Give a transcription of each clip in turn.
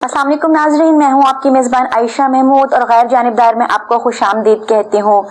अस्सलाम वालेकुम नाज़रीन, मैं हूं आपकी मेज़बान आयशा महमूद और गैर जानिबदार में आपको खुशामदीद कहती हूं।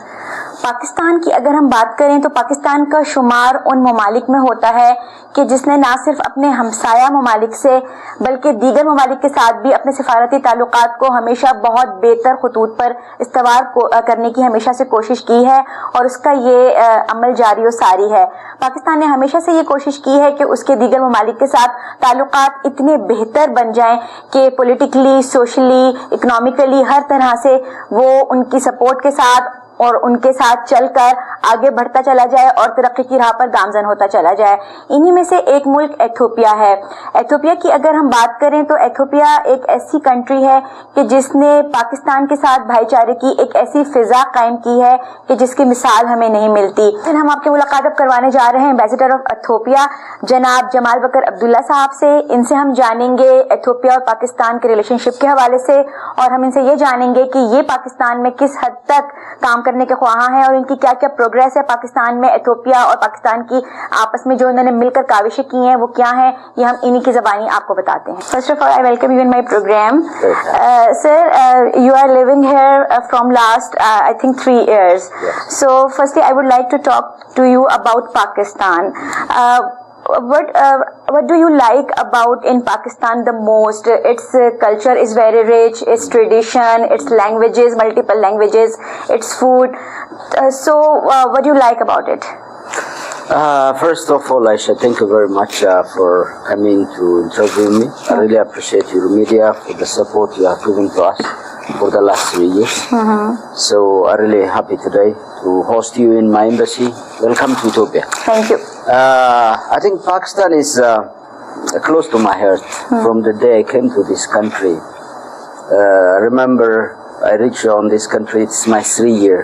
पाकिस्तान की अगर हम बात करें तो पाकिस्तान का शुमार उन ममालिक में होता है कि जिसने ना सिर्फ अपने हमसाया ममालिक से बल्कि दीगर ममालिक के साथ भी अपने सिफारती ताल्लुकात को हमेशा बहुत बेहतर खतूत पर इस्तवार करने की हमेशा से कोशिश की है और उसका ये अमल जारी और सारी है। पाकिस्तान ने हमेशा से ये कोशिश की है कि उसके दीगर ममालिक के साथ ताल्लुकात इतने बेहतर बन जाएं कि पॉलिटिकली, सोशली, इकोनॉमिकली हर तरह से वो उनकी सपोर्ट के साथ और उनके साथ चलकर आगे बढ़ता चला जाए और तरक्की की राह पर गामजन होता चला जाए। इन्हीं में से एक मुल्क एथियोपिया है। एथियोपिया की अगर हम बात करें तो एथियोपिया एक ऐसी कंट्री है कि जिसने पाकिस्तान के साथ भाईचारे की एक ऐसी फिजा कायम की है कि जिसकी मिसाल हमें नहीं मिलती। फिर हम आपकी मुलाकात अब करवाने जा रहे हैं एम्बेसडर ऑफ एथियोपिया जनाब जमाल बकर अब्दुल्ला साहब से। इनसे हम जानेंगे एथियोपिया और पाकिस्तान के रिलेशनशिप के हवाले से और हम इनसे ये जानेंगे कि ये पाकिस्तान में किस हद तक काम करने के ख्वाहां हैं और इनकी क्या क्या प्रोग्रेस है पाकिस्तान में। एथियोपिया और पाकिस्तान की आपस में जो इन्होंने मिलकर काविशें की हैं वो क्या हैं, ये हम इन्हीं की ज़बानी आपको बताते हैं। First of all I welcome you in my programme sir. You are living here from last I think 3 years. So firstly I would like to talk to you about Pakistan. What do you like about in Pakistan the most? Its culture is very rich, its tradition, its languages, multiple languages, its food. So what do you like about it? First of all, Aisha, thank you very much for coming to interview me. I really appreciate your media for the support you have given to us for the last 3 years. So I'm really happy today to host you in my embassy. Welcome to Ethiopia. Thank you. I think Pakistan is close to my heart from the day I came to this country. Remember, I reached on this country, it's my 3 year,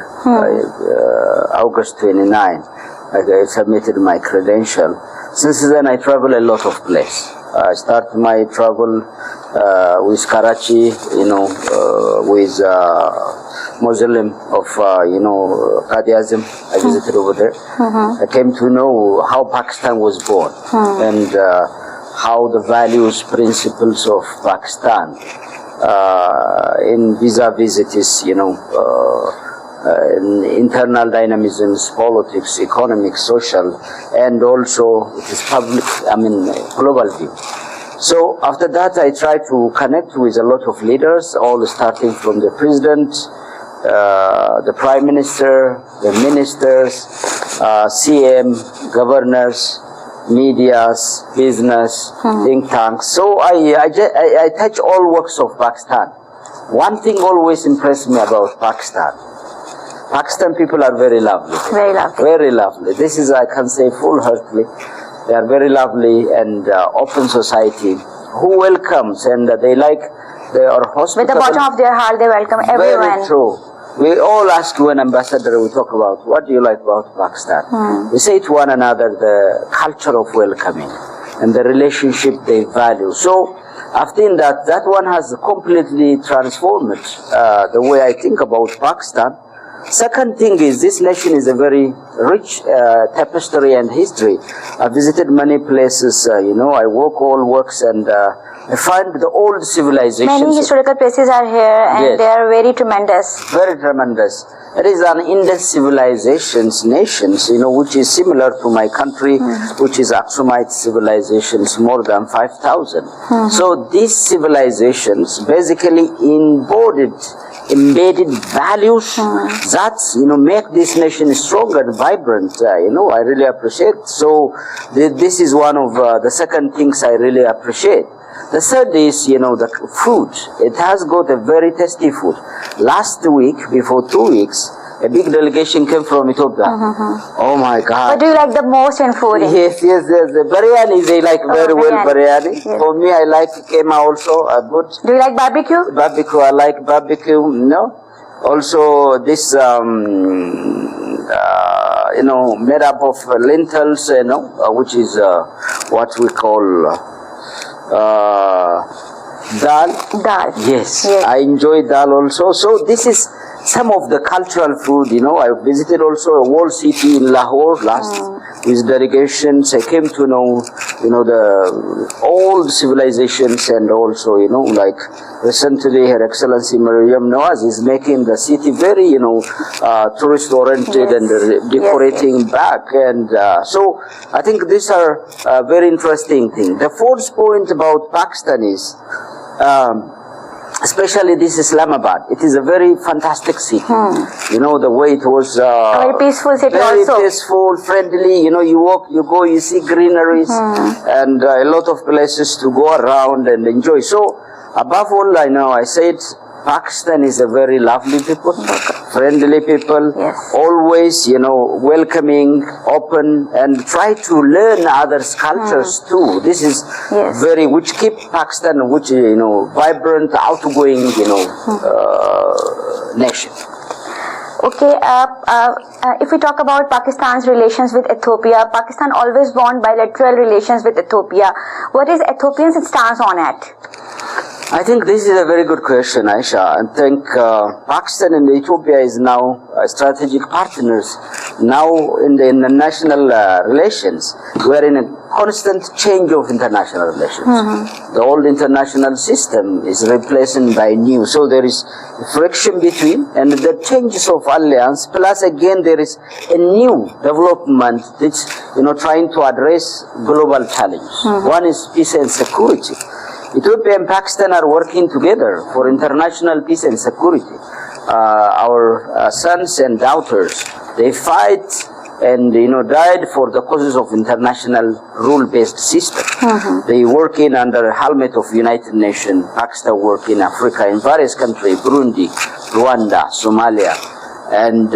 August 29. I submitted my credential. Since then, I travel a lot of places. I start my travel with Karachi, with Muslim of, Qadiazim. I visited over there. I came to know how Pakistan was born and how the values, principles of Pakistan in vis-a-vis it is, internal dynamisms, politics, economic, social, and also it is public, global view. So after that, I try to connect with a lot of leaders, all starting from the president, the prime minister, the ministers, CM, governors, medias, business, think tanks. So I touch all works of Pakistan. One thing always impressed me about Pakistan people are very lovely. Very lovely. Very lovely. This is, I can say full-heartedly, they are very lovely and open society who welcomes and they are hospitable. With the bottom of their heart, they welcome everyone. Very true. We all ask when ambassador, we talk about what do you like about Pakistan. We say to one another the culture of welcoming and the relationship they value. So after that one has completely transformed the way I think about Pakistan. Second thing is this nation is a very rich tapestry and history. I visited many places, I walk all works and I find the old civilizations. Many historical places are here and Yes. they are very tremendous. Very tremendous. It is an Indus civilizations, nations, which is similar to my country, which is Aksumite civilizations, more than 5,000. So these civilizations basically embedded values that make this nation stronger and vibrant. I really appreciate. So this is one of the second things I really appreciate. The third is the food. It has got a very tasty food. Last week, before 2 weeks, a big delegation came from Ethiopia. Oh my God! What do you like the most in food? Yes. The biryani, they like very well biryani. Yes. For me, I like kema also. Good. Do you like barbecue? Barbecue, I like barbecue. Also this made up of lentils. Which is what we call dal. Dal. Yes, I enjoy dal also. So this is some of the cultural food, I visited also a walled city in Lahore last with delegations. I came to know, the old civilizations, and also, like recently Her Excellency Mariam Nawaz is making the city very, tourist oriented and decorating back. And so I think these are very interesting things. The fourth point about Pakistan is, especially this Islamabad. It is a very fantastic city. The way it was a very peaceful city very also. peaceful, friendly. You walk, you go, you see greeneries and a lot of places to go around and enjoy. So above all, I said Pakistan is a very lovely people, friendly people, always, welcoming, open, and try to learn others' cultures too. This is very, which keep Pakistan, which, vibrant, outgoing, nation. Okay, if we talk about Pakistan's relations with Ethiopia, Pakistan always want bilateral relations with Ethiopia. What is Ethiopia's stance on it? I think this is a very good question, Aisha. I think Pakistan and Ethiopia is now strategic partners. Now in the international relations, we are in a constant change of international relations. The old international system is replaced by new. So there is friction between, and the changes of alliance, plus again there is a new development that's trying to address global challenges. One is peace and security. Ethiopia and Pakistan are working together for international peace and security. Our sons and daughters, they fight and died for the causes of international rule-based system. They work under helmet of United Nations. Pakistan work in Africa in various countries, Burundi, Rwanda, Somalia, and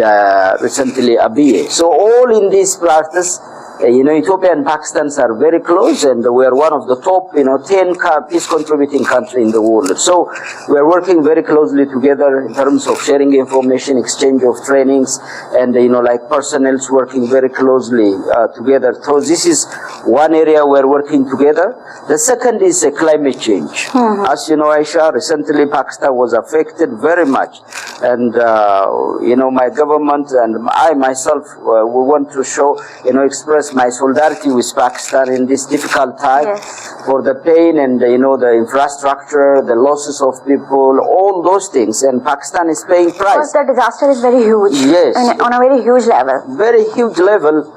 recently Abiy. So all in these practice, Ethiopia and Pakistan are very close, and we are one of the top, 10 peace contributing country in the world. So we are working very closely together in terms of sharing information, exchange of trainings, and like personnel's working very closely together. So this is one area we're working together. The second is climate change. As you know, Aisha, recently Pakistan was affected very much, and my government and I myself, we want to show, express my solidarity with Pakistan in this difficult time for the pain and the infrastructure, the losses of people, all those things, and Pakistan is paying price. Because the disaster is very huge. Yes, on a very huge level. Very huge level.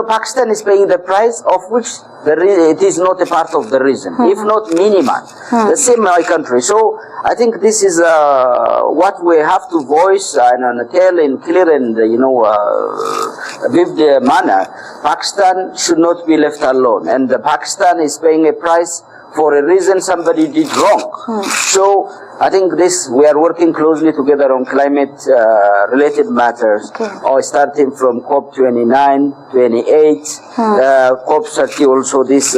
Pakistan is paying the price of which it is not a part of the reason, if not minimal. The same my country. So I think this is what we have to voice and tell in clear and vivid manner. Pakistan should not be left alone, and Pakistan is paying a price for a reason somebody did wrong. So I think we are working closely together on climate related matters, starting from COP29, 28, COP30 also this,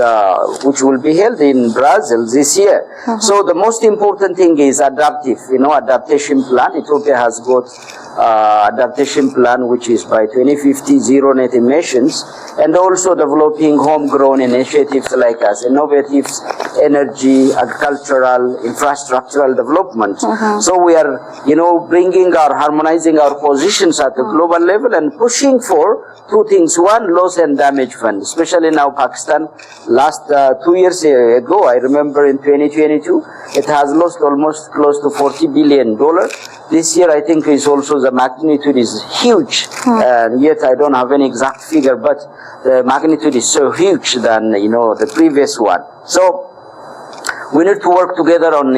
which will be held in Brazil this year. So the most important thing is adaptation plan. Ethiopia has got adaptation plan, which is by 2050 zero net emissions, and also developing homegrown initiatives like us, innovative energy, agricultural, infrastructural development. So we are, harmonizing our positions at the global level and pushing for two things. One, loss and damage fund, especially now Pakistan. Last 2 years ago, I remember in 2022, it has lost almost close to $40 billion. This year, I think is also the magnitude is huge, and yet I don't have any exact figure, but the magnitude is so huge than the previous one. So we need to work together on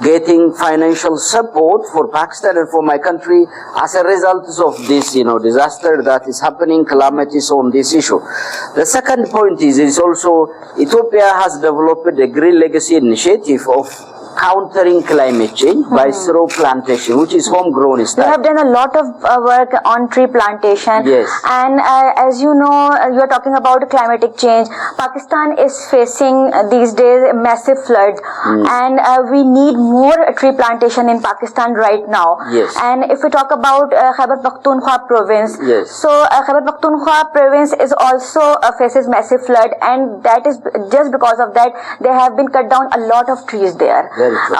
getting financial support for Pakistan and for my country as a result of this disaster that is happening, calamities on this issue. The second point is also Ethiopia has developed a Green Legacy initiative of countering climate change by through plantation, which is homegrown style. We have done a lot of work on tree plantation. Yes. And as you know, you are talking about climatic change. Pakistan is facing these days massive floods, and we need more tree plantation in Pakistan right now. Yes. And if we talk about Khyber Pakhtunkhwa province, so Khyber Pakhtunkhwa province is also faces massive flood, and that is just because of that they have been cut down a lot of trees there. Very true.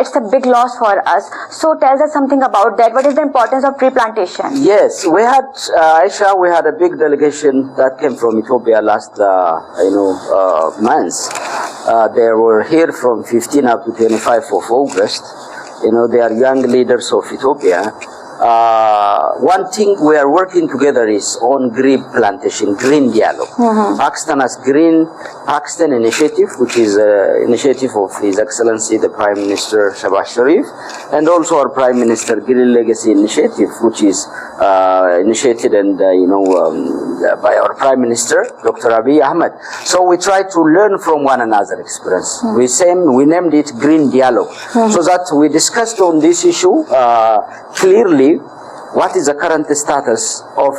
It's a big loss for us. So tell us something about that. What is the importance of tree plantation? Yes, we had, Aisha, we had a big delegation that came from Ethiopia last, months. They were here from 15 up to 25 of August. They are young leaders of Ethiopia. One thing we are working together is on green plantation, green dialogue. Pakistan has Green Pakistan Initiative, which is an initiative of His Excellency the Prime Minister Shahbaz Sharif, and also our Prime Minister Green Legacy Initiative, which is initiated and by our Prime Minister Dr. Abiy Ahmed. So we try to learn from one another experience. We named it Green Dialogue, so that we discussed on this issue clearly. What is the current status of,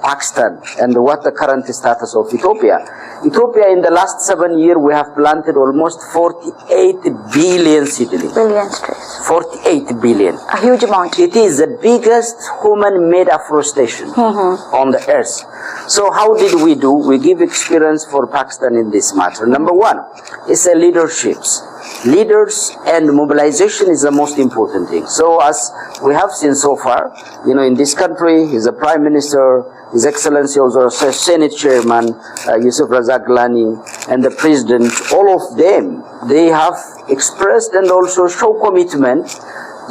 Pakistan, and what the current status of Ethiopia? Ethiopia, in the last 7 years, we have planted almost 48 billion seedlings. Billions trees. 48 billion. A huge amount. It is the biggest human-made afforestation on the earth. So how did we do? We give experience for Pakistan in this matter. Number one is a leaderships. Leaders and mobilization is the most important thing. So as we have seen so far, in this country, is the Prime Minister, His Excellency also Senate Chairman, Yusuf Razak Ghani, and the President, all of them, they have expressed and also show commitment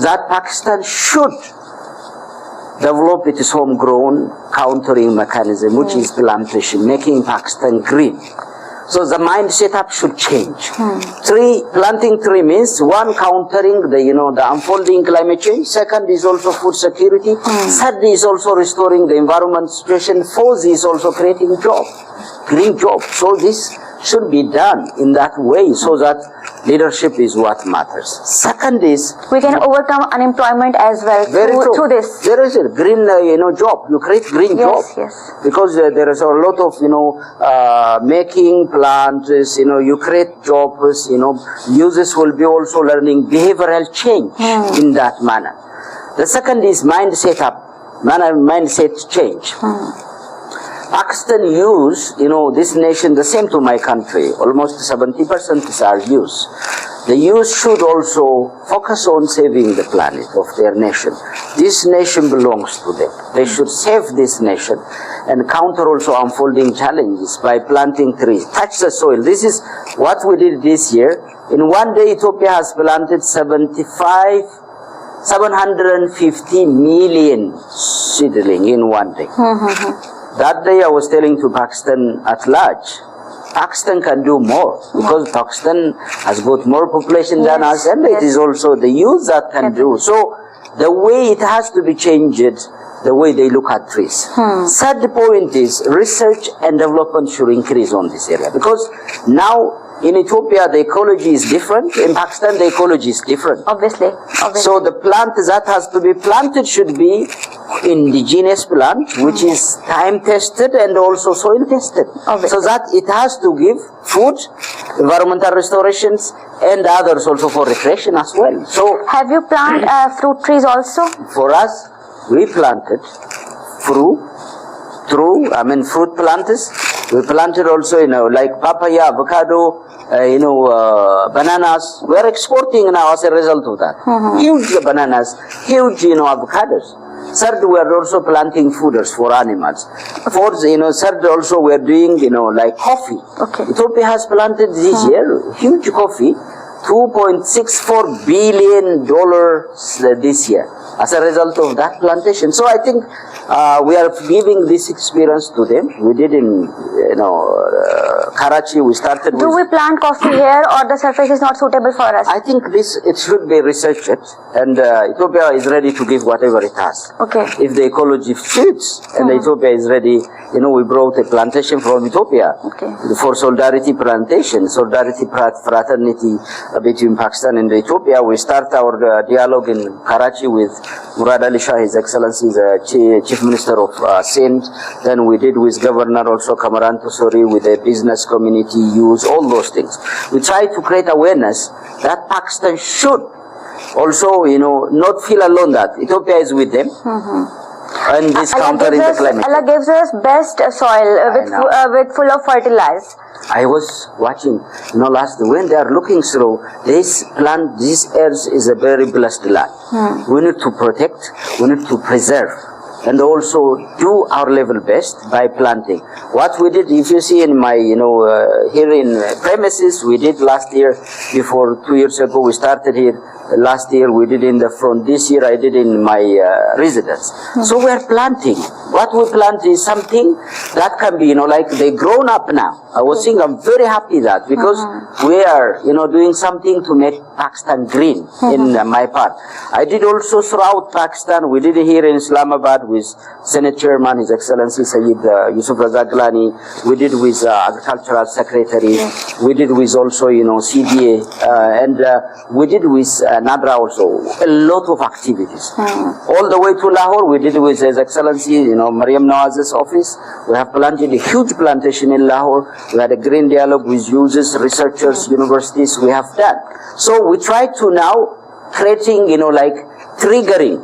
that Pakistan should develop its homegrown countering mechanism, which is plantation, making Pakistan green. So the mind setup should change. Planting tree means one, countering the unfolding climate change. Second is also food security. Third is also restoring the environment situation. Fourth is also creating green job. So this should be done in that way, so that leadership is what matters. Second is we can overcome unemployment as well through this. There is a green job. You create green job. Yes. Because there is a lot of making plants. You create jobs. Users will be also learning behavioral change in that manner. The second is mindset change. Pakistan use, this nation, the same to my country, almost 70% is our youth. The youth should also focus on saving the planet of their nation. This nation belongs to them. They should save this nation and counter also unfolding challenges by planting trees. Touch the soil. This is what we did this year. In one day, Ethiopia has planted 750 million seedling in one day. That day I was telling to Pakistan at large, Pakistan can do more because Pakistan has got more population than us, and it is also the youth that can do. So the way it has to be changed, the way they look at trees. Third point is research and development should increase on this area, because now in Ethiopia the ecology is different, in Pakistan the ecology is different. Obviously. So the plant that has to be planted should be indigenous plant, which is time tested and also soil tested. So that it has to give food, environmental restorations, and others also for recreation as well. So have you planted fruit trees also? For us, we planted fruit plants. We planted also, like papaya, avocado, bananas. We are exporting now as a result of that. Huge bananas, huge, avocados. Third, we are also planting fooders for animals. Fourth, third also we are doing, like coffee. Ethiopia has planted this year huge coffee, $2.64 billion this year as a result of that plantation. So I think we are giving this experience to them. We did in Karachi. We started. Do we plant coffee here, or the surface is not suitable for us? I think it should be researched, and Ethiopia is ready to give whatever it has. If the ecology fits, and Ethiopia is ready, we brought a plantation from Ethiopia for solidarity plantation, solidarity fraternity between Pakistan and Ethiopia. We start our dialogue in Karachi with Murad Ali Shah, His Excellency, the Chief Minister of Sindh. Then we did with Governor also Kamaran Tusori, with the business community, youth, all those things. We try to create awareness that Pakistan should also, not feel alone, that Ethiopia is with them. and this countering the climate Allah change. gives us best soil with full of fertilizers. I was watching, last when they are looking through this land, this earth is a very blessed land. We need to protect, we need to preserve, and also do our level best by planting. What we did, if you see in my, here in premises, we did last year, before 2 years ago, we started here. Last year we did in the front. This year I did in my residence. So we are planting. What we plant is something that can be, like they grown up now. I was saying I'm very happy that because we are, doing something to make Pakistan green in my part. I did also throughout Pakistan. We did it here in Islamabad with Senate Chairman, His Excellency Sayyid Yusuf Razak Glani. We did with Agricultural Secretary. We did with also, CDA. And we did with Nadra also. A lot of activities. All the way to Lahore, we did with His Excellency, Mariam Nawaz's office. We have planted a huge plantation in Lahore. We had a green dialogue with users, researchers, universities. We have done. So we try to now creating, like triggering.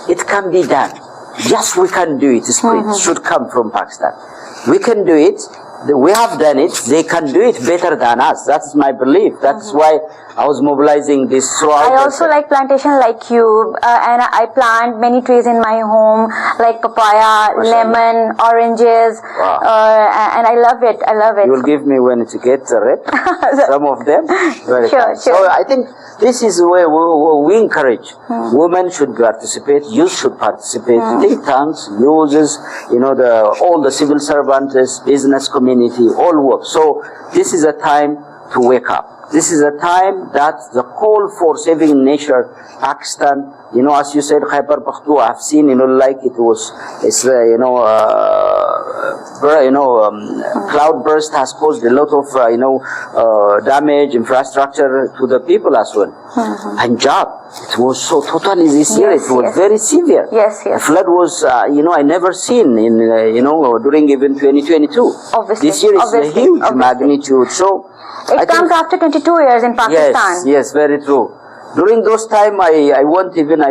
It can be done. Yes, we can do it. Spirit should come from Pakistan. We can do it. We have done it. They can do it better than us. That's my belief. That's why I was mobilizing this throughout. I also like plantation like you, and I plant many trees in my home, like papaya, lemon, oranges, and I love it. I love it. You will give me when it gets ripe, some of them. Very sure. So I think this is where we encourage. Women should participate, youth should participate, think tanks, users, all the civil servants, business community, all work. So this is a time to wake up. This is a time that the call for saving nature, Pakistan, as you said, Khyber Pakhtunkhwa, I've seen, like it was, cloudburst has caused a lot of, damage, infrastructure to the people as well. Punjab, it was so totally this year, it was very severe. Yes. The flood was, I never seen in, during even 2022. Obviously. This year is a huge magnitude. So, it comes after 22 years in Pakistan. Yes, very true. During those time, I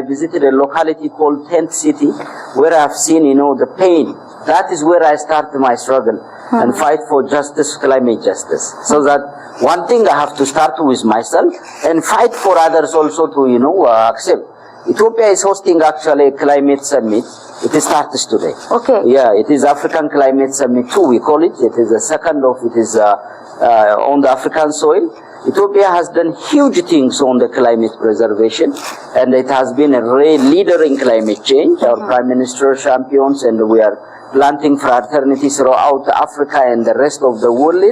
visited a locality called Tent City, where I have seen, the pain. That is where I started my struggle and fight for justice, climate justice. So that one thing I have to start with myself and fight for others also to, accept. Ethiopia is hosting actually a climate summit. It starts today. Okay. Yeah, it is African Climate Summit 2, we call it. It is the second of it is on the African soil. Ethiopia has done huge things on the climate preservation, and it has been a real leader in climate change. Our Prime Minister champions, and we are planting fraternities throughout Africa and the rest of the world,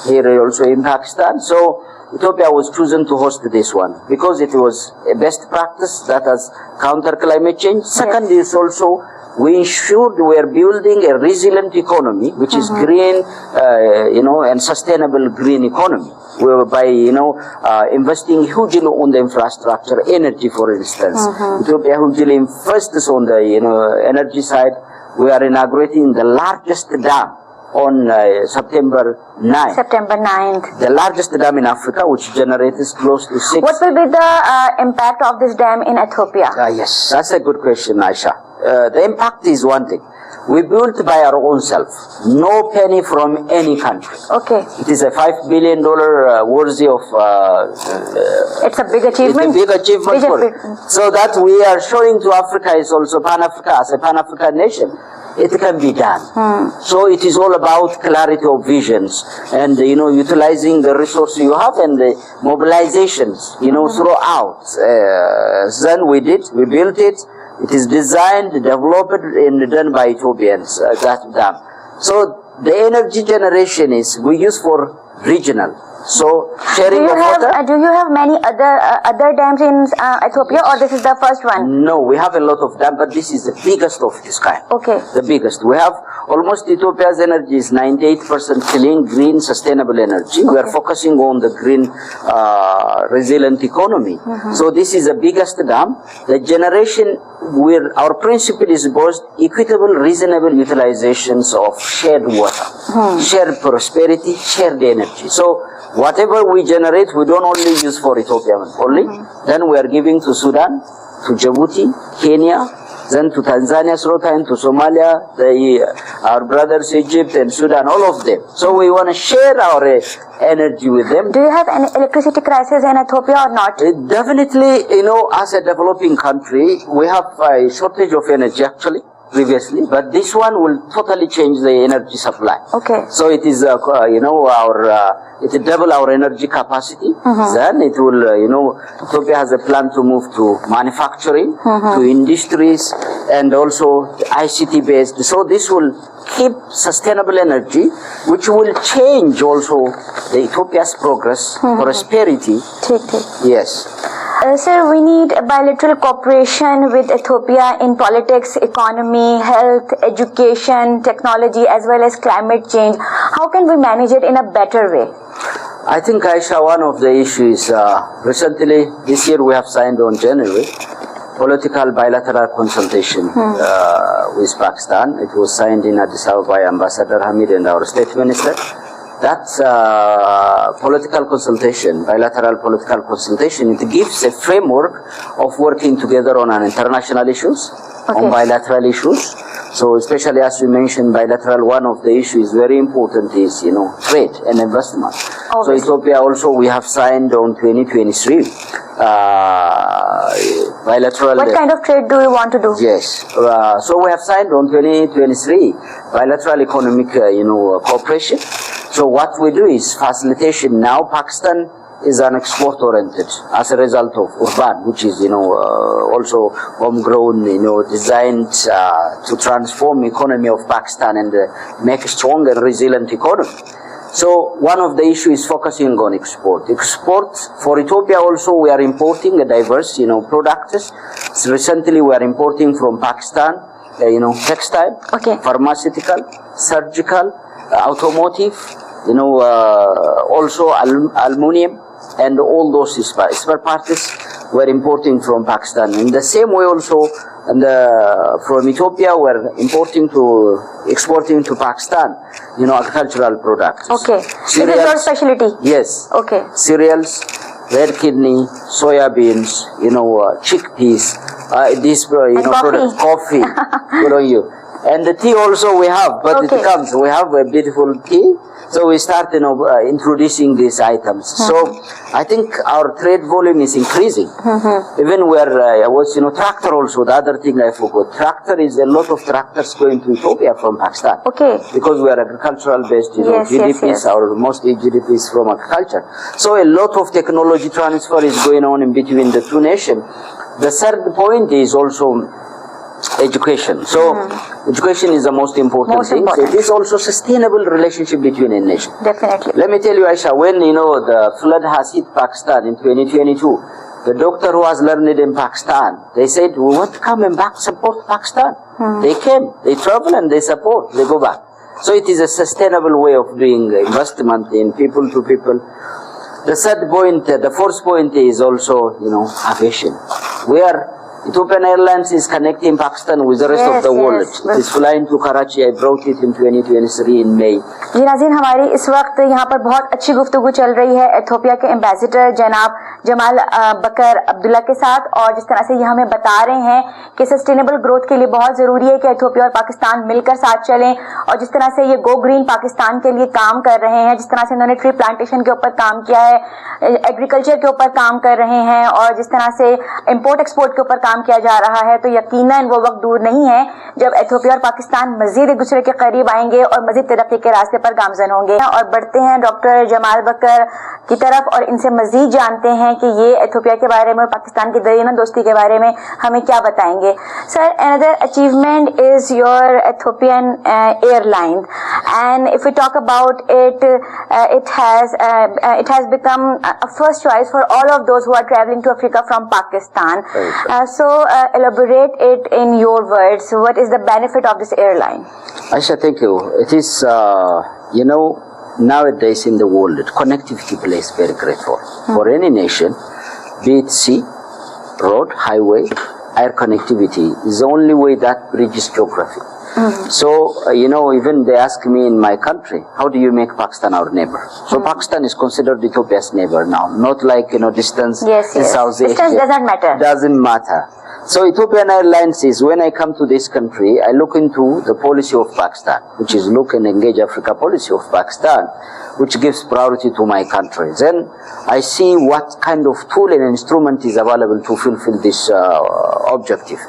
here also in Pakistan. So Ethiopia was chosen to host this one because it was a best practice that has counter climate change. Second is also we ensured we are building a resilient economy, which is green, and sustainable green economy. By investing hugely on the infrastructure, energy, for instance. Ethiopia hugely invests on the energy side. We are inaugurating the largest dam on September 9th. September 9th. The largest dam in Africa, which generates close to 6. What will be the impact of this dam in Ethiopia? Yes, that's a good question, Aisha. The impact is one thing. We built by our own self. No penny from any country. Okay. It is a $5 billion worthy of... it's a big achievement. It's a big achievement for it. So that we are showing to Africa is also Pan-Africa, as a Pan-African nation. It can be done. So it is all about clarity of visions and, utilizing the resources you have and the mobilizations, throughout. Then we built it. It is designed, developed, and done by Ethiopians, that dam. So the energy generation is we use for regional. So sharing of water. Do you have many other dams in Ethiopia, or this is the first one? No, we have a lot of dams, but this is the biggest of this kind. Okay. The biggest. We have almost Ethiopia's energy is 98% clean, green, sustainable energy. We are focusing on the green, resilient economy. So this is the biggest dam. The generation where our principle is both equitable, reasonable utilizations of shared water, shared prosperity, shared energy. So whatever we generate, we don't only use for Ethiopia only. Then we are giving to Sudan, to Djibouti, Kenya, then to Tanzania's road and to Somalia, our brothers Egypt and Sudan, all of them. So we want to share our energy with them. Do you have any electricity crisis in Ethiopia or not? Definitely, as a developing country, we have a shortage of energy actually. Previously, but this one will totally change the energy supply. Okay. So it is, it will double our energy capacity. Then it will, Ethiopia has a plan to move to manufacturing, to industries, and also ICT based. So this will keep sustainable energy, which will change also the Ethiopia's progress, prosperity. Yes. Sir, we need bilateral cooperation with Ethiopia in politics, economy, health, education, technology, as well as climate change. How can we manage it in a better way? I think, Aisha, one of the issues, recently, this year we have signed on January, political bilateral consultation with Pakistan. It was signed in Addis Ababa by Ambassador Hamid and our State Minister. That political consultation, bilateral political consultation, it gives a framework of working together on international issues, on bilateral issues. So especially as we mentioned, bilateral, one of the issues very important is, trade and investment. So Ethiopia also, we have signed on 2023 bilateral. What kind of trade do you want to do? Yes. So we have signed on 2023 bilateral economic, cooperation. So what we do is facilitation. Now Pakistan is an export-oriented as a result of Urban, which is, also homegrown, designed to transform economy of Pakistan and make a strong and resilient economy. So one of the issues is focusing on export. Export for Ethiopia also, we are importing a diverse, products. So recently we are importing from Pakistan, textile, pharmaceutical, surgical, automotive, also aluminum, and all those spare parts we're importing from Pakistan. In the same way also, from Ethiopia we're exporting to Pakistan, agricultural products. Okay. This is your specialty? Yes. Okay. Cereals, red kidney, soya beans, chickpeas, products, coffee, good on you. And the tea also we have, but it comes. We have a beautiful tea. So we start, introducing these items. So I think our trade volume is increasing. Even where tractor also, the other thing I forgot. Tractor is a lot of tractors going to Ethiopia from Pakistan. Okay. Because we are agricultural based, GDPs, our mostly GDP is from agriculture. So a lot of technology transfer is going on in between the two nations. The third point is also education. So education is the most important thing. So it is also sustainable relationship between a nation. Definitely. Let me tell you, Aisha, when the flood has hit Pakistan in 2022, the doctor who was learned in Pakistan, they said, we want to come and back support Pakistan. They came, they travel and they support, they go back. So it is a sustainable way of doing investment in people to people. The third point, the fourth point is also, aviation. Ethiopian Airlines is connecting Pakistan with the rest of the world. It is flying to Karachi. I brought it in 2023 in May. जी नाज़रीन, हमारी इस वक्त यहाँ पर बहुत अच्छी गुफ्तगू चल रही है एथियोपिया के एम्बेसडर जनाब जमाल बकर अब्दुल्ला के साथ, और जिस तरह से ये हमें बता रहे हैं कि सस्टेनेबल ग्रोथ के लिए बहुत ज़रूरी है कि एथियोपिया और पाकिस्तान मिलकर साथ चलें, और जिस तरह से ये गो ग्रीन पाकिस्तान के लिए काम कर रहे हैं, जिस तरह से इन्होंने ट्री प्लांटेशन के ऊपर काम किया है, एग्रीकल्चर के ऊपर काम कर रहे हैं, और जिस तरह से इम्पोर्ट एक्सपोर्ट के ऊपर काम किया जा रहा है, तो यकीनन वो वक्त दूर नहीं है जब एथियोपिया और पाकिस्तान मजीद एक दूसरे के करीब आएंगे और मजीद तरक्की के रास्ते पर गामजन होंगे। और बढ़ते हैं डॉक्टर जमाल बकर की तरफ और इनसे मजीद जानते हैं कि ये एथियोपिया के बारे में और पाकिस्तान की दरीना दोस्ती के बारे में हमें क्या बताएंगे। Sir, another achievement is your Ethiopian airline, and if we talk about it, it has become a first choice for all of those who are traveling to Africa from Pakistan. So elaborate it in your words. What is the benefit of this airline? Aisha, thank you. It is, nowadays in the world, connectivity plays very great role for any nation, be it sea, road, highway. Air connectivity is the only way that bridges geography. So, even they ask me in my country, how do you make Pakistan our neighbor? So Pakistan is considered Ethiopia's neighbor now, not like, distance in South Asia. Distance doesn't matter. Doesn't matter. So Ethiopian Airlines is, when I come to this country, I look into the policy of Pakistan, which is Look and Engage Africa policy of Pakistan, which gives priority to my country. Then I see what kind of tool and instrument is available to fulfill this objective.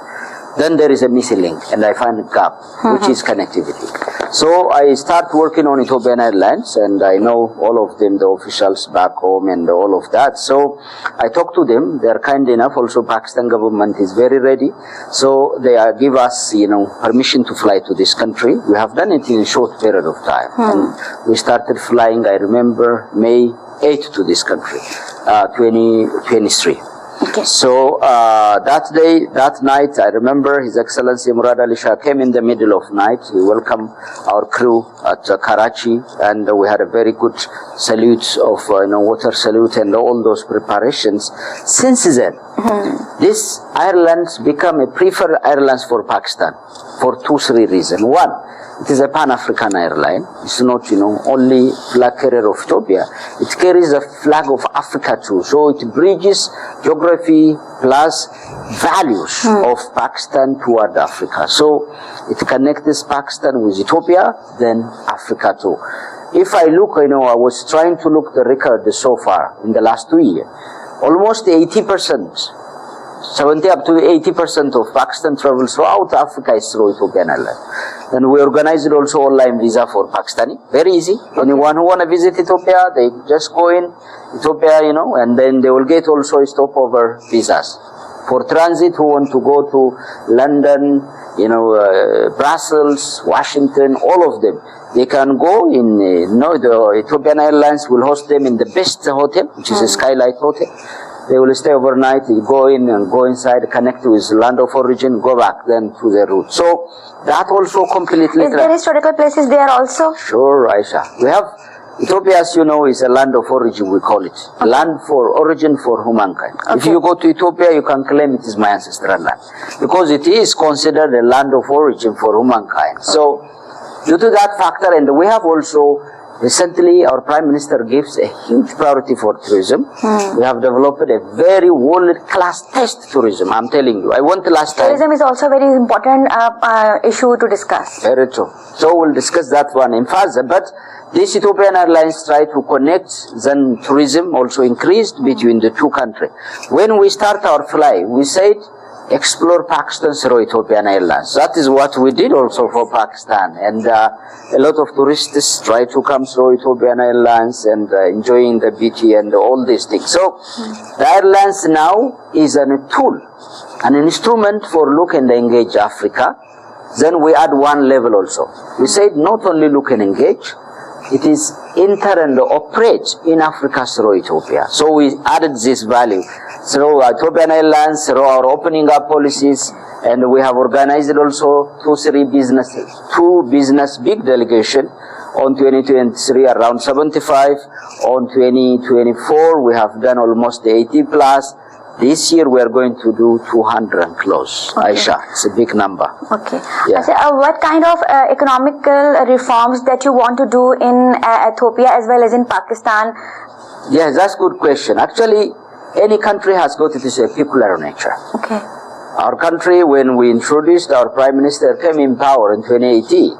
Then there is a missing link, and I find a gap, which is connectivity. So I start working on Ethiopian Airlines, and I know all of them, the officials back home and all of that. So I talk to them. They are kind enough. Also, Pakistan government is very ready. So they give us, permission to fly to this country. We have done it in a short period of time. And we started flying, I remember, May 8th to this country, 2023. Okay. So that night, I remember His Excellency Imran Ali Shah came in the middle of night. He welcomed our crew at Karachi, and we had a very good salute of water salute and all those preparations. Since then, this airlines become a preferred airlines for Pakistan for 2-3 reasons. One, it is a Pan-African airline. It's not, only flag carrier of Ethiopia. It carries a flag of Africa too. So it bridges geography plus values of Pakistan toward Africa. So it connects Pakistan with Ethiopia, then Africa too. If I look, I was trying to look the record so far in the last 2 years. Almost 80%. 70 up to 80% of Pakistan travel throughout Africa is through Ethiopian Airlines. And we organized also online visa for Pakistani. Very easy. Anyone who want to visit Ethiopia, they just go in Ethiopia, and then they will get also stopover visas. For transit, who want to go to London, Brussels, Washington, all of them. They can go in, the Ethiopian Airlines will host them in the best hotel, which is a Skylight Hotel. They will stay overnight, you go in and go inside, connect with land of origin, go back then to their route. So that also completely... Is there historical places there also? Sure, Aisha. We have, Ethiopia, as you know, is a land of origin, we call it. Okay. Land for origin for humankind. Okay. If you go to Ethiopia, you can claim it is my ancestral land. Because it is considered a land of origin for humankind. Okay. So, due to that factor, and we have also... Recently, our Prime Minister gives a huge priority for tourism. We have developed a very world-class test tourism, I'm telling you. I went last time. Tourism is also a very important issue to discuss. Very true. So we'll discuss that one in further. But this Ethiopian Airlines try to connect, then tourism also increased between the two countries. When we start our flight, we said, explore Pakistan through Ethiopian Airlines. That is what we did also for Pakistan. And a lot of tourists try to come through Ethiopian Airlines and enjoying the beauty and all these things. So the airlines now is a tool, an instrument for Look and Engage Africa. Then we add one level also. We said not only Look and Engage, it is enter and operate in Africa through Ethiopia. So we added this value. Through Ethiopian Airlines, through our opening up policies, and we have organized also two business big delegation on 2023, around 75. On 2024, we have done almost 80 plus. This year we are going to do 200 and close. Okay. Aisha, it's a big number. Okay. Yeah. What kind of economical reforms that you want to do in Ethiopia as well as in Pakistan? Yes, that's a good question. Actually, any country has got this peculiar nature. Okay. Our country, when we introduced, our Prime Minister came in power in 2018,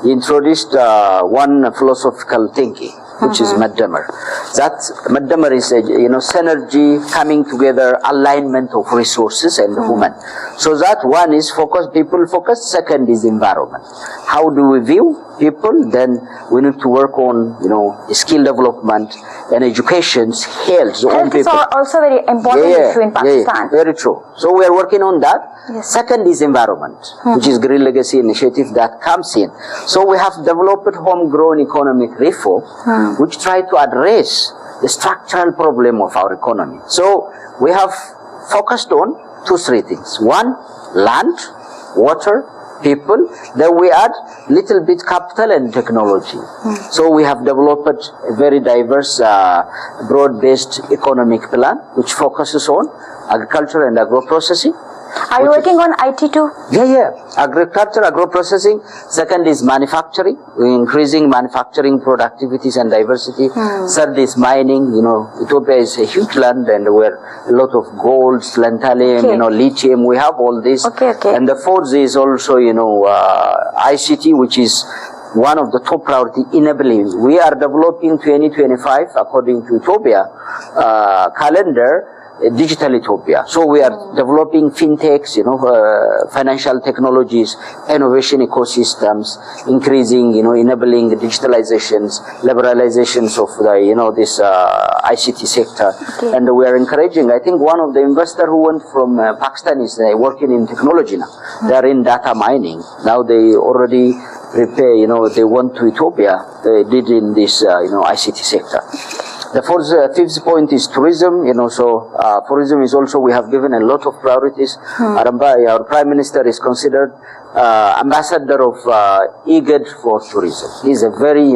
he introduced one philosophical thinking, which is Madamar. That Madamar is a synergy, coming together, alignment of resources and human. So that one is people focused. Second is environment. How do we view people? Then we need to work on skill development and education, health. Health is also very important issue in Pakistan. Very true. So we are working on that. Yes. Second is environment, which is Green Legacy Initiative that comes in. So we have developed homegrown economic reform, which try to address the structural problem of our economy. So we have focused on 2-3 things. One, land, water, people. Then we add little bit capital and technology. So we have developed a very diverse, broad-based economic plan, which focuses on agriculture and agro-processing, Are you working on IT too? Yeah. Agriculture, agro-processing. Second is manufacturing. We're increasing manufacturing productivities and diversity. Third is mining. Ethiopia is a huge land and where a lot of gold, lanthanum, lithium. We have all this. Okay. And the fourth is also, ICT, which is one of the top priority enabling. We are developing 2025 according to Ethiopia calendar. Digital Ethiopia. So we are developing fintechs, financial technologies, innovation ecosystems, increasing, enabling digitalizations, liberalizations of the, this ICT sector. Okay. And we are encouraging, I think one of the investors who went from Pakistan is working in technology now. They are in data mining. Now they already prepare, they went to Ethiopia. They did in this, ICT sector. The fifth point is tourism. Tourism is also, we have given a lot of priorities. Our Prime Minister is considered ambassador of IGAD for tourism. He's a very,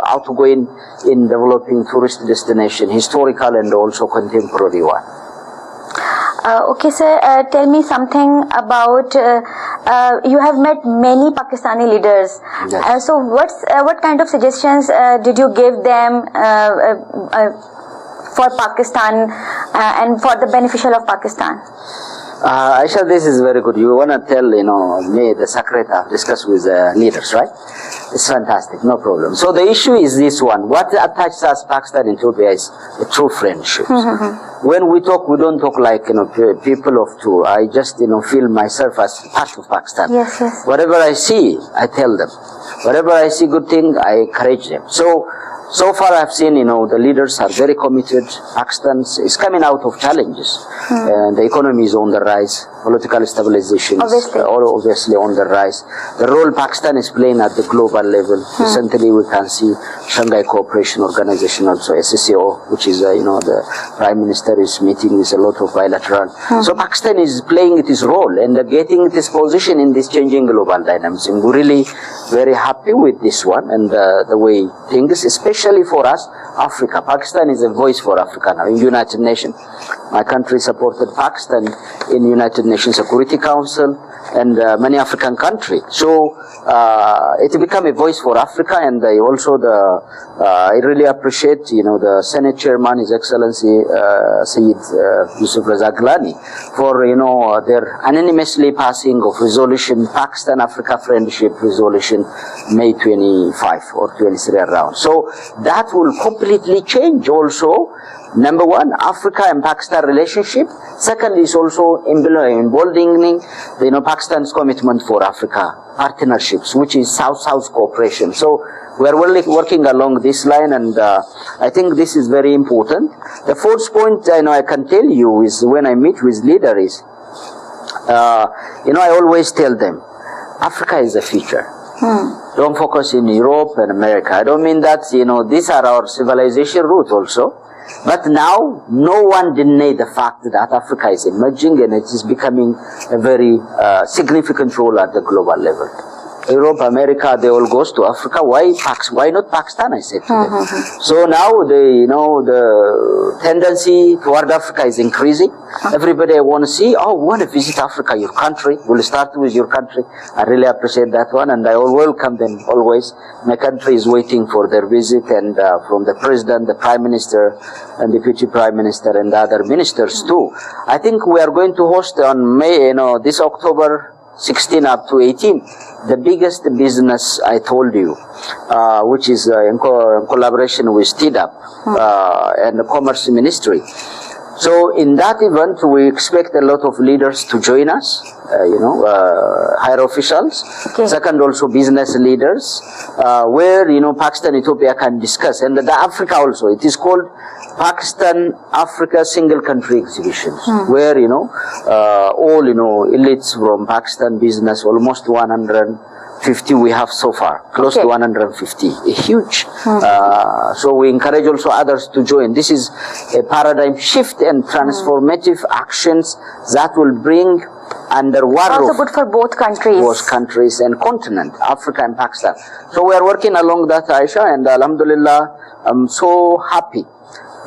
outgoing in developing tourist destination, historical and also contemporary one. Okay, sir. Tell me something about. You have met many Pakistani leaders. Yes. So, what kind of suggestions did you give them for Pakistan and for the beneficial of Pakistan? Aisha, this is very good. You want to tell, me, the secretary, discuss with the leaders, right? It's fantastic, no problem. So the issue is this one. What attaches us, Pakistan and Ethiopia, is a true friendship. When we talk, we don't talk like, people of two. I just, feel myself as part of Pakistan. Yes. Whatever I see, I tell them. Whatever I see good thing, I encourage them. So far I've seen, the leaders are very committed. Pakistan is coming out of challenges. And the economy is on the rise. Political stabilization is obviously on the rise. The role Pakistan is playing at the global level. Recently we can see Shanghai Cooperation Organization, also SCO, which is, the Prime Minister is meeting with a lot of bilateral. So Pakistan is playing its role and getting its position in this changing global dynamics. And we're really very happy with this one and the way things, especially for us, Africa. Pakistan is a voice for Africa now in United Nations. My country supported Pakistan in United Nations Security Council and many African countries. So it became a voice for Africa, and I really appreciate, the Senate Chairman, His Excellency Sayyid Yusuf Raza Gilani, for, their unanimously passing of resolution, Pakistan-Africa Friendship Resolution, May 25 or 23 around. So that will completely change also. Number one, Africa and Pakistan relationship. Second is also emboldening, Pakistan's commitment for Africa partnerships, which is South-South cooperation. So we are really working along this line, and I think this is very important. The fourth point I can tell you is when I meet with leaders, I always tell them, Africa is the future. Don't focus in Europe and America. I don't mean that, these are our civilization roots also. But now, no one denies the fact that Africa is emerging and it is becoming a very significant role at the global level. Europe, America, they all goes to Africa. Why not Pakistan, I said to them. So now the tendency toward Africa is increasing. Everybody want to see, want to visit Africa, your country. We'll start with your country. I really appreciate that one, and I will welcome them always. My country is waiting for their visit, and from the President, the Prime Minister, and Deputy Prime Minister, and the other ministers too. I think we are going to host on May, this October 16 up to 18, the biggest business I told you, which is in collaboration with TDAP and the Commerce Ministry. So in that event, we expect a lot of leaders to join us, higher officials. Okay. Second, also business leaders, where, Pakistan, Ethiopia can discuss. And the Africa also, it is called Pakistan-Africa Single Country Exhibitions, where, all, elites from Pakistan business, almost 150 we have so far, close to 150, huge. So we encourage also others to join. This is a paradigm shift and transformative actions that will bring under one roof. Also good for both countries. Both countries and continent, Africa and Pakistan. So we are working along that, Aisha, and Alhamdulillah, I'm so happy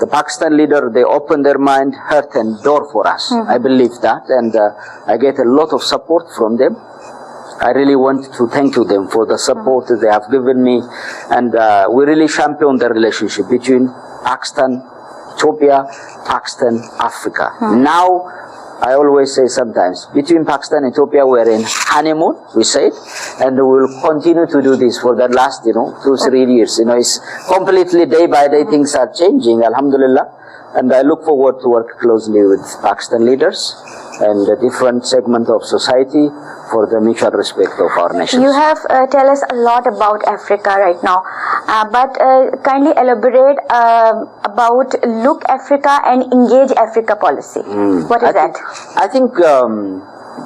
the Pakistan leader, they opened their mind, heart and door for us. I believe that, and I get a lot of support from them. I really want to thank them for the support that they have given me, and we really champion the relationship between Pakistan, Ethiopia, Pakistan, Africa. Now, I always say sometimes, between Pakistan and Ethiopia, we're in honeymoon, we say it, and we will continue to do this for the last, 2-3 years. It's completely day by day things are changing, alhamdulillah, and I look forward to work closely with Pakistan leaders and the different segment of society for the mutual respect of our nations. You have tell us a lot about Africa right now, but kindly elaborate about Look Africa and Engage Africa policy. What is that? I think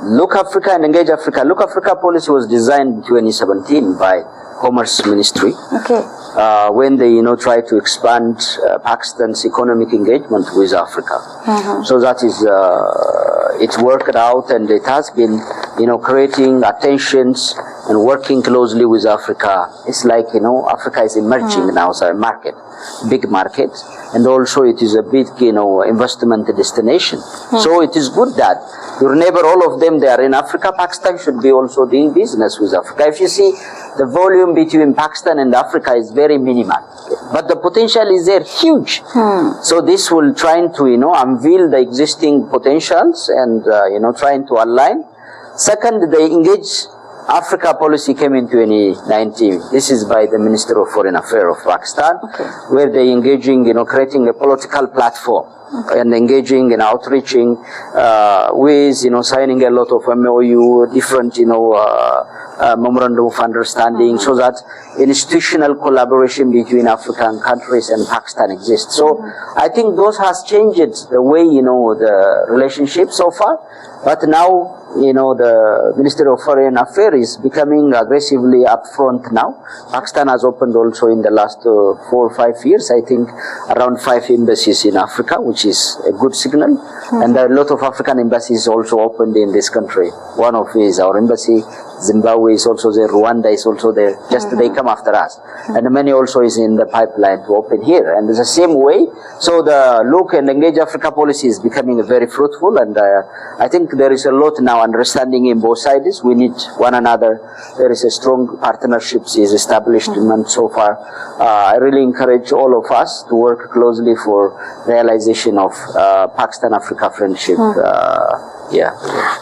Look Africa and Engage Africa. Look Africa policy was designed in 2017 by Commerce Ministry. Okay. When they, try to expand Pakistan's economic engagement with Africa. So that is, it worked out, and it has been, creating attentions and working closely with Africa. It's like, Africa is emerging now as a market, big market, and also it is a big, investment destination. So it is good that your neighbor, all of them, they are in Africa. Pakistan should be also doing business with Africa. If you see, the volume between Pakistan and Africa is very minimal, but the potential is there huge. So this will trying to, unveil the existing potentials and, trying to align. Second, the Engage Africa policy came in 2019. This is by the Minister of Foreign Affairs of Pakistan, where they engaging, creating a political platform and engaging and outreaching with, signing a lot of MOU, different, memorandum of understanding, so that institutional collaboration between African countries and Pakistan exists. So I think those has changed the way, the relationship so far. But now, the Minister of Foreign Affairs is becoming aggressively upfront now. Pakistan has opened also in the last 4 or 5 years, I think, around 5 embassies in Africa, which is a good signal. And a lot of African embassies also opened in this country. One of is our embassy. Zimbabwe is also there. Rwanda is also there. Just they come after us. And many also is in the pipeline to open here. And it's the same way. So the Look and Engage Africa policy is becoming very fruitful. And I think there is a lot now understanding in both sides. We need one another. There is a strong partnerships is established so far. I really encourage all of us to work closely for realization of Pakistan-Africa friendship.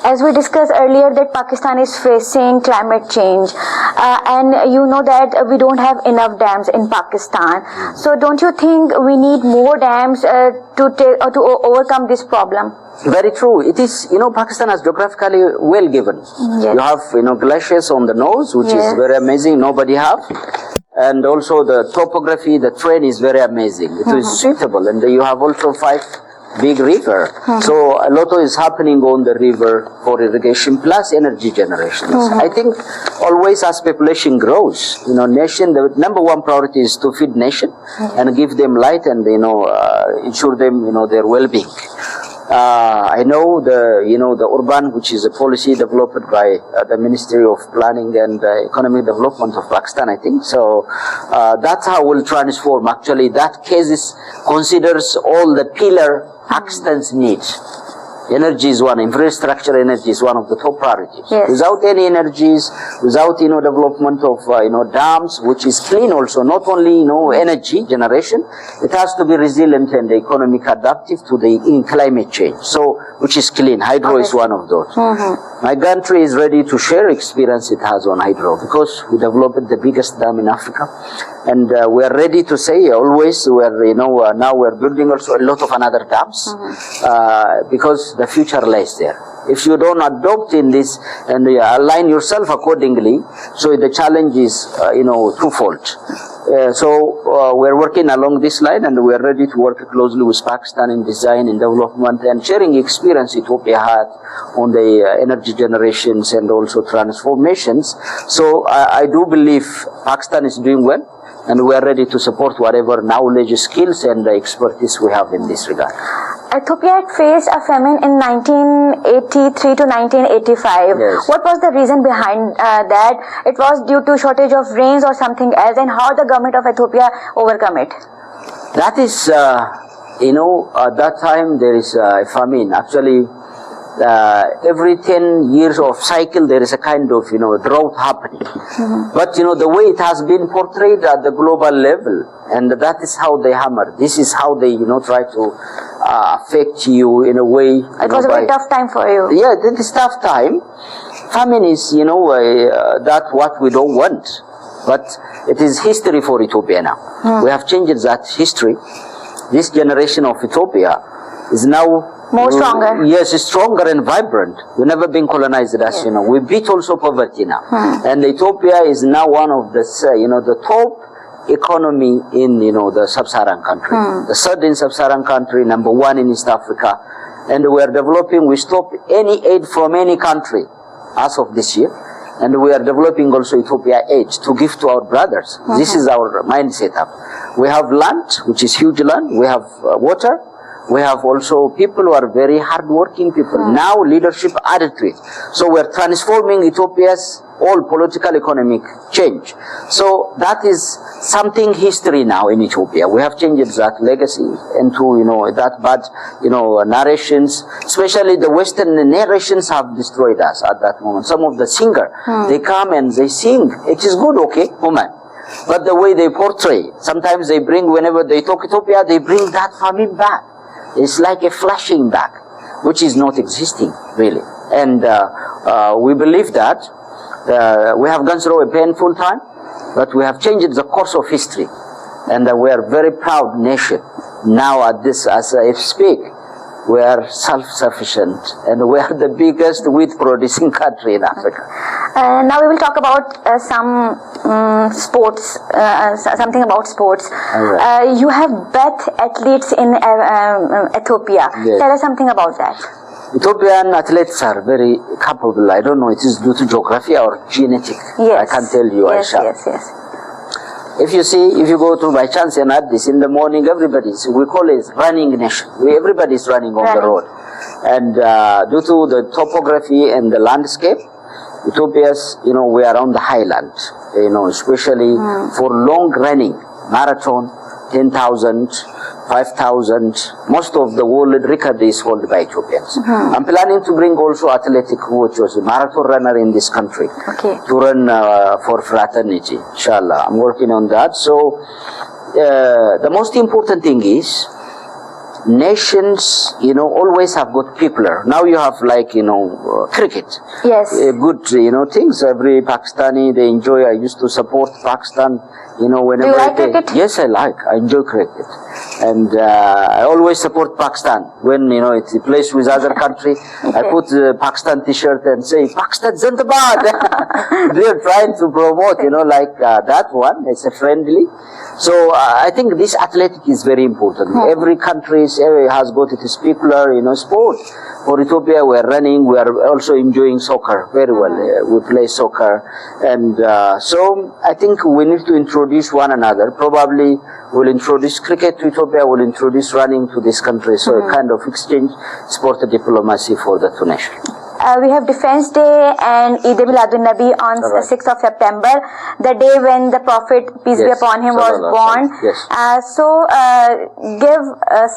As we discussed earlier, that Pakistan is facing climate change, and you know that we don't have enough dams in Pakistan. So don't you think we need more dams to overcome this problem? Very true. It is, Pakistan is geographically well given. You have, glaciers on the nose, which is very amazing. Nobody have. And also the topography, the terrain is very amazing. It is suitable. And you have also 5 big river. So a lot is happening on the river for irrigation plus energy generation. I think always as population grows, nation, the number one priority is to feed nation and give them light and, ensure them, their well-being. I know the urban, which is a policy developed by the Ministry of Planning and Economic Development of Pakistan, I think. So that's how we'll transform. Actually, that case considers all the pillar Pakistan's needs. Energy is one, infrastructure energy is one of the top priorities. Without any energies, without, development of, dams, which is clean also, not only, energy generation, it has to be resilient and economic adaptive to the climate change. So, which is clean. Hydro is one of those. My country is ready to share experience it has on hydro because we developed the biggest dam in Africa. And we are ready to say always, we are, now we are building also a lot of another dams because the future lies there. If you don't adopt in this and align yourself accordingly, so the challenge is, twofold. So we're working along this line and we're ready to work closely with Pakistan in design and development and sharing experience Ethiopia had on the energy generations and also transformations. So I do believe Pakistan is doing well. And we are ready to support whatever knowledge, skills, and expertise we have in this regard. Ethiopia had faced a famine in 1983 to 1985. What was the reason behind that? It was due to shortage of rains or something else, and how the government of Ethiopia overcome it? That is At that time there is a famine. Actually, every 10 years of cycle there is a kind of, drought happening. But, the way it has been portrayed at the global level, and that is how they hammer. This is how they, try to affect you in a way. It was a very tough time for you. Yeah, it is tough time. Famine is, that's what we don't want. But it is history for Ethiopia now. We have changed that history. This generation of Ethiopia is now more stronger. Yes, stronger and vibrant. We've never been colonized, as you know. We beat also poverty now. And Ethiopia is now one of the, the top economy in, the sub-Saharan country. The third in sub-Saharan country, number one in East Africa. And we are developing, we stop any aid from any country as of this year. And we are developing also Ethiopia aid to give to our brothers. This is our mindset up. We have land, which is huge land. We have water. We have also people who are very hardworking people. Now leadership added to it. So we are transforming Ethiopia's all political economic change. So that is something history now in Ethiopia. We have changed that legacy into, that bad, narrations. Especially the Western narrations have destroyed us at that moment. Some of the singer, they come and they sing. It is good, okay, woman. But the way they portray, sometimes they bring, whenever they talk Ethiopia, they bring that famine back. It's like a flashing back, which is not existing, really. And we believe that we have gone through a painful time, but we have changed the course of history. And we are a very proud nation. Now at this, as I speak, we are self-sufficient, and we are the biggest wheat-producing country in Africa. Now we will talk about some sports, something about sports. Right. You have Beth athletes in Ethiopia. Yes. Tell us something about that. Ethiopian athletes are very capable. I don't know, it is due to geography or genetic. Yes. I can't tell you, Yes, Aisha. yes. If you go to by chance and Addis in the morning, we call it running nation. Everybody is running on the road. And due to the topography and the landscape, Ethiopia's, we are on the highland, especially for long running, marathon, 10,000, 5,000. Most of the world record is held by Ethiopians. I'm planning to bring also athletic, which was a marathon runner in this country, to run for fraternity. Inshallah, I'm working on that. So the most important thing is nations, always have got people. Now you have like, cricket. Yes. Good, things. Every Pakistani, they enjoy. I used to support Pakistan, whenever. Do you like cricket? Yes, I enjoy cricket. And I always support Pakistan. When, it plays with other country, I put the Pakistan t-shirt and say, Pakistan Zindabad. They're trying to promote, like that one. It's a friendly. So I think this athletic is very important. Every country has got its people, sport. For Ethiopia, we are running. We are also enjoying soccer very well. We play soccer. And so I think we need to introduce one another. Probably we'll introduce cricket to Ethiopia. We'll introduce running to this country. So a kind of exchange sport diplomacy for the two nations. We have Defense Day and Eid al-Nabi on 6th of September, the day when the Prophet, peace be upon him, was born. Yes. So give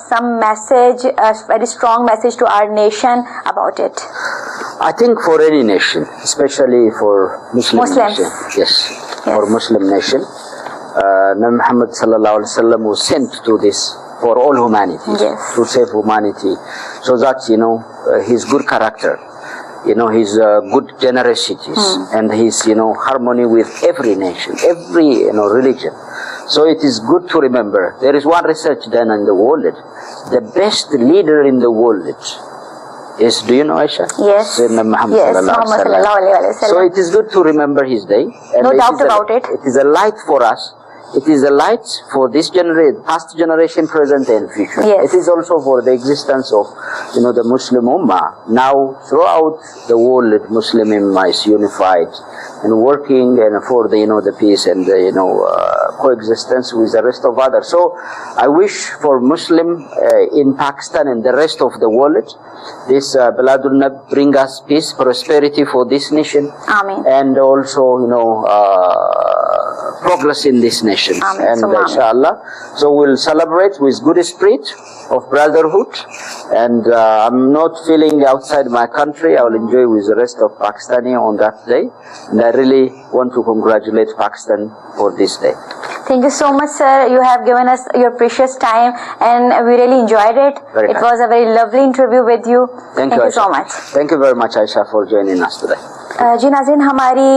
some message, a very strong message to our nation about it. I think for any nation, especially for Muslims. Muslims. Yes, for Muslim nation. Nabi Muhammad sallallahu alaihi wasallam was sent to this for all humanity, to save humanity, so that, his good character, his good generosities, and his, harmony with every nation, every, religion. So it is good to remember. There is one research done in the world. The best leader in the world is, do you know, Aisha? Yes. Muhammad sallallahu alaihi wasallam. So it is good to remember his day. And no doubt about it. It is a light for us. It is a light for this generation, past generation, present and future. Yes. It is also for the existence of, the Muslim Ummah. Now, throughout the world, Muslim Ummah is unified. and working and for the the peace and coexistence with the rest of others. So I wish for Muslim in Pakistan and the rest of the world, this Biladul Nab bring us peace, prosperity for this nation. Amen. And also progress in this nation. Amen. And inshallah, so we'll celebrate with good spirit of brotherhood, and I'm not feeling outside my country. I will enjoy with the rest of Pakistani on that day, and I really want to congratulate Pakistan for this day. Thank you so much, sir. You have given us your precious time, and we really enjoyed it. Very it nice. was a very lovely interview with you. Thank you so Aisha. much. Thank you very much, Aisha, for joining us today. जी नाज़रीन, हमारी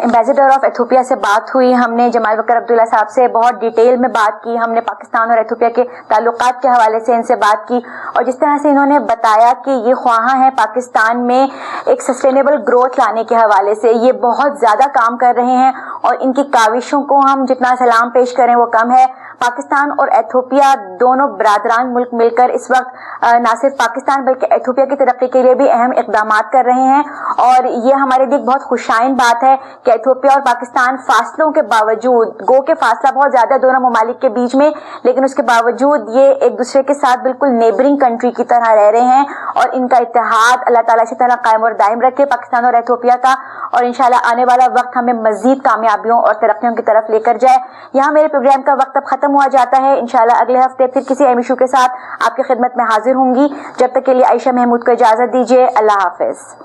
ambassador of Ethiopia से बात हुई। हमने जमाल बकर अब्दुल्ला साहब से बहुत detail में बात की। हमने पाकिस्तान और एथियोपिया के ताल्लुकात के हवाले से इनसे बात की, और जिस तरह से इन्होंने बताया कि ये ख्वाहां हैं पाकिस्तान में एक सस्टेनेबल ग्रोथ लाने के हवाले से, ये बहुत ज़्यादा काम कर रहे हैं, और इनकी काविशों को हम जितना सलाम पेश करें वो कम है। पाकिस्तान और एथियोपिया दोनों बरादरान मुल्क मिलकर इस वक्त न सिर्फ पाकिस्तान बल्कि एथियोपिया की तरक्की के लिए भी अहम इक़दामात कर रहे हैं, और ये हमारे लिए बहुत खुशाइन बात है कि एथियोपिया और पाकिस्तान फासलों के बावजूद, गो के फासला बहुत ज्यादा दोनों ममालिक के बीच में, लेकिन उसके बावजूद ये एक दूसरे के साथ बिल्कुल नेबरिंग कंट्री की तरह रह रहे हैं, और इनका इत्तेहाद अल्लाह ताला से ताला कायम और दायम रखे पाकिस्तान और एथियोपिया का, और इंशाल्लाह आने वाला वक्त हमें मजीद कामयाबियों और तरक्कियों की तरफ लेकर जाए। यहाँ मेरे प्रोग्राम का वक्त अब खत्म हुआ जाता है। इंशाल्लाह अगले हफ्ते फिर किसी अहम इशू के साथ आपकी खिदमत में हाजिर होंगी। जब तक के लिए आयशा महमूद को इजाजत दीजिए। अल्लाह हाफिज।